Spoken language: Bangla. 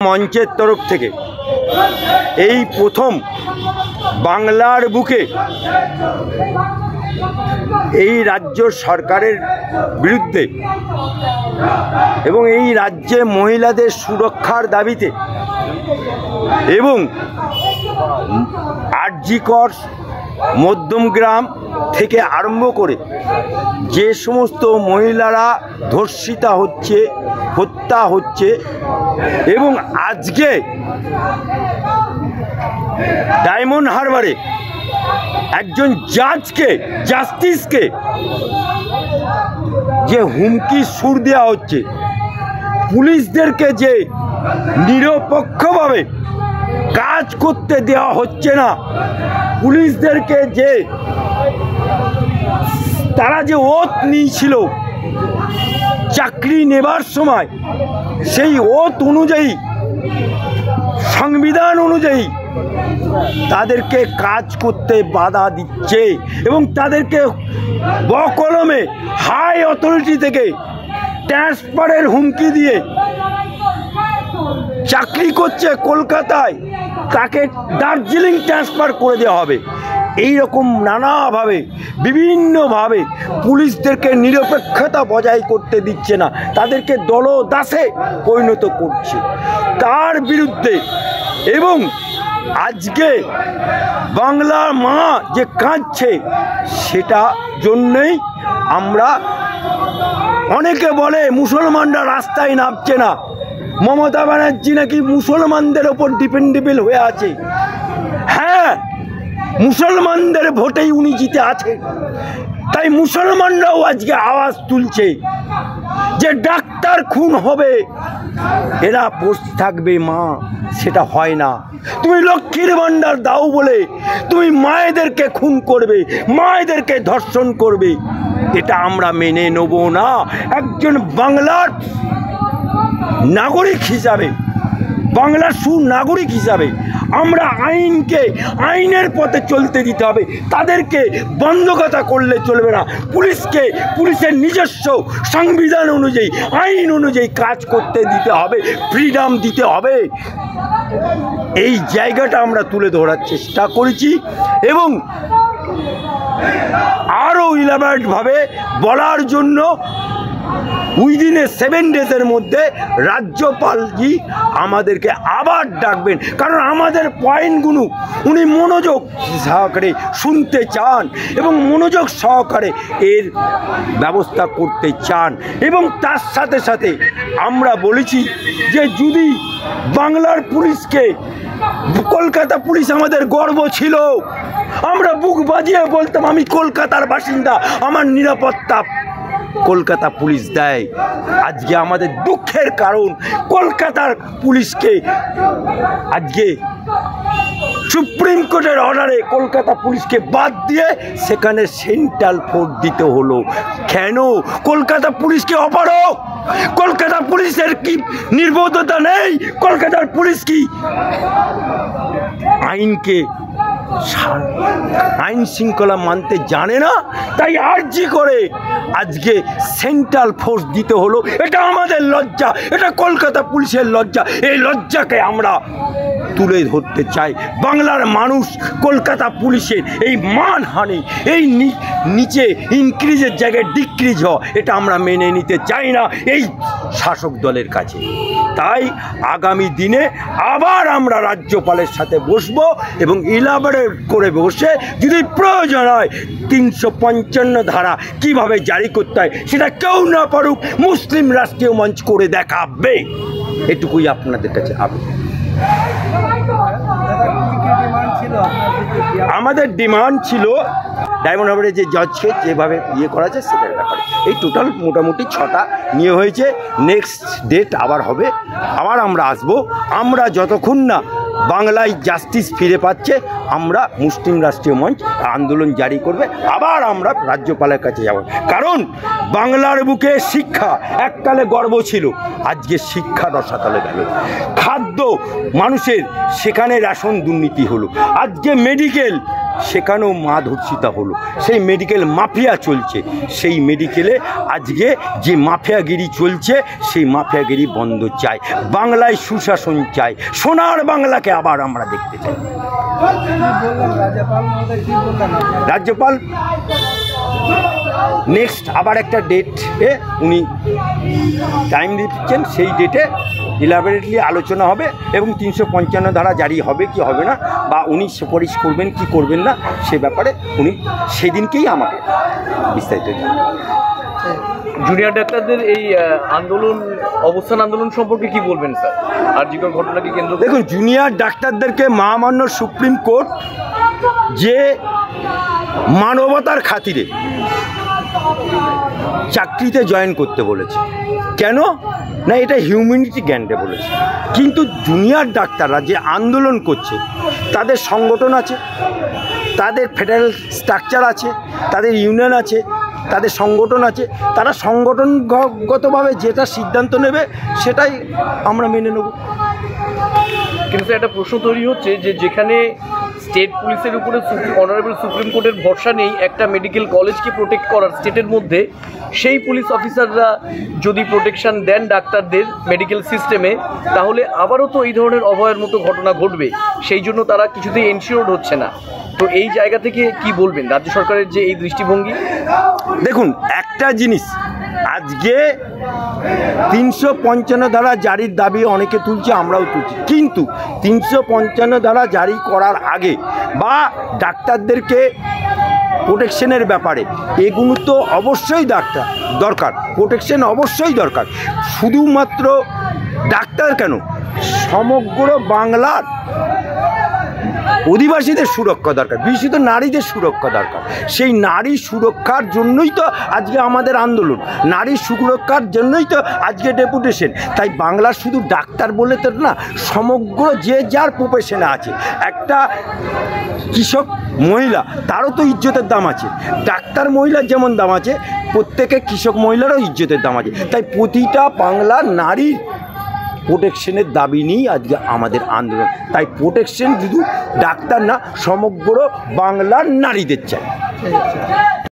মঞ্চের তরফ থেকে এই প্রথম বাংলার বুকে এই রাজ্য সরকারের বিরুদ্ধে এবং এই রাজ্যে মহিলাদের সুরক্ষার দাবিতে এবং আরজিকর মধ্যমগ্রাম থেকে আরম্ভ করে যে সমস্ত মহিলারা ধর্ষিতা হচ্ছে, হত্যা হচ্ছে এবং আজকে ডায়মন্ড হারবারে একজন জাস্টিসকে যে হুমকি সুর দেওয়া হচ্ছে, পুলিশদেরকে যে নিরপেক্ষভাবে কাজ করতে দেওয়া হচ্ছে না, পুলিশদেরকে যে তারা যে ওথ নিয়েছিল চাকরি নেবার সময়, সেই ওথ অনুযায়ী সংবিধান অনুযায়ী তাদেরকে কাজ করতে বাধা দিচ্ছে এবং তাদেরকে বকলমে হাই অথরিটি থেকে ট্রান্সফারের হুমকি দিয়ে চাকরি করছে কলকাতায়, তাকে দার্জিলিং ট্রান্সফার করে দেওয়া হবে। এই রকম নানাভাবে বিভিন্নভাবে পুলিশদেরকে নিরপেক্ষতা বজায় করতে দিচ্ছে না, তাদেরকে দলদাসে পরিণত করছে। তার বিরুদ্ধে এবং আজকে বাংলার মা যে কাঁদছে, সেটা জন্যই আমরা, অনেকে বলে মুসলমানরা রাস্তায় নামছে না, মমতা ব্যানার্জি নাকি মুসলমানদের ওপর ডিপেন্ডেবল হয়ে আছে। হ্যাঁ, মুসলমানদের ভোটেই উনি জিতে আছে, তাই মুসলমানরাও আজকে আওয়াজ তুলছে যে ডাক্তার খুন হবে, এরা বসে থাকবে মা, সেটা হয় না। তুমি লক্ষ্মীর ভাণ্ডার দাও বলে তুমি মায়েদেরকে খুন করবে, মায়েদেরকে ধর্ষণ করবে, এটা আমরা মেনে নেব না। একজন বাংলার নাগরিক হিসাবে, বাংলার সুনাগরিক হিসাবে আমরা আইনের পথে চলতে দিতে হবে। তাদেরকে বন্ধকতা করলে চলবে না। পুলিশের নিজস্ব সংবিধান অনুযায়ী, আইন অনুযায়ী কাজ করতে দিতে হবে, ফ্রিডম দিতে হবে। এই জায়গাটা আমরা তুলে ধরার চেষ্টা করেছি এবং আরও ইলাবরেটভাবে বলার জন্য উইদিন 7 ডেজের মধ্যে রাজ্যপালজি আমাদেরকে আবার ডাকবেন, কারণ আমাদের পয়েন্টগুলো উনি মনোযোগ সহকারে শুনতে চান এবং মনোযোগ সহকারে এর ব্যবস্থা করতে চান। এবং তার সাথে সাথে আমরা বলেছি যে যদি বাংলার পুলিশকে, কলকাতা পুলিশ আমাদের গর্ব ছিল, আমরা বুক বাজিয়ে বলতাম আমি কলকাতার বাসিন্দা, আমার নিরাপত্তা কলকাতা পুলিশ দেয়। আজকে আমাদের দুঃখের কারণ কলকাতার পুলিশকে আজকে সুপ্রিম কোর্টের অর্ডারে কলকাতা পুলিশকে বাদ দিয়ে সেখানে সেন্ট্রাল ফোর্স দিতে হলো। কেন? কলকাতা পুলিশকে অপারক, কলকাতা পুলিশের কি নির্বোধতা নেই? কলকাতার পুলিশ কি আইন শৃঙ্খলা মানতে জানে না? তাই আর্জি করে আজকে সেন্ট্রাল ফোর্স দিতে হলো। এটা আমাদের লজ্জা, এটা কলকাতা পুলিশের লজ্জা। এই লজ্জাকে আমরা তুলে ধরতে চাই। বাংলার মানুষ কলকাতা পুলিশের এই মানহানি, এই নিচে ইনক্রিজের জায়গায় ডিক্রিজ হওয়া, এটা আমরা মেনে নিতে চাই না এই শাসক দলের কাছে। তাই আগামী দিনে আবার আমরা রাজ্যপালের সাথে বসবো এবং ইলাবরেট করে বসে যদি প্রয়োজন হয় 355 ধারা কিভাবে জারি করতে হয় সেটা কেউ না পারুক, মুসলিম রাষ্ট্রীয় মঞ্চ করে দেখাবে। এটুকুই আপনাদের কাছে আবেদন। আমাদের ডিমান্ড ছিল ডায়মন্ড হারবারে যে জজকে যেভাবে করা যায় সেটার ব্যাপারে। এই টোটাল মোটামুটি 6টা নিয়ে হয়েছে। নেক্সট ডেট আবার হবে, আবার আমরা আসবো। আমরা যতক্ষণ না বাংলায় জাস্টিস ফিরে পাচ্ছে, আমরা মুসলিম রাষ্ট্রীয় মঞ্চ আন্দোলন জারি করবে। আবার আমরা রাজ্যপালের কাছে যাব, কারণ বাংলার বুকে শিক্ষা এককালে গর্ব ছিল, আজকে শিক্ষা রসাতলে গেল। খাদ্য খাদ্য মানুষের, সেখানে রেশন দুর্নীতি হলো। আজকে মেডিকেল, সেখানেও মা ধর্ষিতা হলো। সেই মেডিকেল মাফিয়া চলছে, সেই মেডিকেলে আজকে যে মাফিয়াগিরি চলছে, সেই মাফিয়াগিরি বন্ধ চাই। বাংলায় সুশাসন চাই, সোনার বাংলাকে আবার আমরা দেখতে চাই। রাজ্যপাল নেক্সট আবার একটা ডেটে উনি টাইম দিচ্ছেন, সেই ডেটে ইলাবোরেটলি আলোচনা হবে এবং 355 ধারা জারি হবে কি হবে না, বা উনি সুপারিশ করবেন কি করবেন না, সে ব্যাপারে উনি সেদিনকেই আমাকে বিস্তারিত জানাবেন। জুনিয়র ডাক্তারদের এই আন্দোলন, অবস্থান আন্দোলন সম্পর্কে কি বলবেন স্যার? আরজিকর ঘটনাকে কেন্দ্র করে দেখুন, জুনিয়র ডাক্তারদেরকে মহামান্য সুপ্রিম কোর্ট যে মানবতার খাতিরে চাকরিতে জয়েন করতে বলেছে, কেন না এটা হিউম্যানিটি গ্যান্টে বলেছে। কিন্তু জুনিয়র ডাক্তাররা যে আন্দোলন করছে, তাদের সংগঠন আছে, তাদের ফেডারেল স্ট্রাকচার আছে, তাদের ইউনিয়ন আছে, তাদের সংগঠন আছে, তারা সংগঠনগতভাবে যেটা সিদ্ধান্ত নেবে সেটাই আমরা মেনে নেব। কিন্তু একটা প্রশ্ন তৈরি হচ্ছে যে যেখানে স্টেট পুলিশের উপরে অনারেবল সুপ্রিম কোর্টের ভরসা নেই একটা মেডিকেল কলেজকে প্রোটেক্ট করার স্টেটের মধ্যে, সেই পুলিশ অফিসাররা যদি প্রোটেকশন দেন ডাক্তারদের মেডিকেল সিস্টেমে, তাহলে আবারও তো এই ধরনের অভয়ের মতো ঘটনা ঘটবে। সেই জন্য তারা কিছুতেই এনশিওর্ড হচ্ছে না। তো এই জায়গা থেকে কি বলবেন রাজ্য সরকারের যে এই দৃষ্টিভঙ্গি? দেখুন, একটা জিনিস, আজকে 355 ধারা জারির দাবি অনেকে তুলছে, আমরাও তুলছি, কিন্তু 355 ধারা জারি করার আগে বা ডাক্তারদেরকে প্রোটেকশনের ব্যাপারে এগুলো তো অবশ্যই দরকার, প্রোটেকশন অবশ্যই দরকার। শুধুমাত্র ডাক্তার কেন, সমগ্র বাংলার অধিবাসীদের সুরক্ষা দরকার, বিশেষত নারীদের সুরক্ষা দরকার। সেই নারী সুরক্ষার জন্যই তো আজকে আমাদের আন্দোলন, নারী সুরক্ষার জন্যই তো আজকে ডেপুটেশন। তাই বাংলার শুধু ডাক্তার বলে তো না, সমগ্র যে যার প্রফেশনে আছে, একটা কৃষক মহিলা তারও তো ইজ্জতের দাম আছে, ডাক্তার মহিলার যেমন দাম আছে, প্রত্যেকে কৃষক মহিলারও ইজ্জতের দাম আছে। তাই প্রতিটা বাংলার নারীর প্রোটেকশনের দাবি নিয়েই আজকে আমাদের আন্দোলন। তাই প্রোটেকশন শুধু ডাক্তার না, সমগ্র বাংলার নারীদের চাই।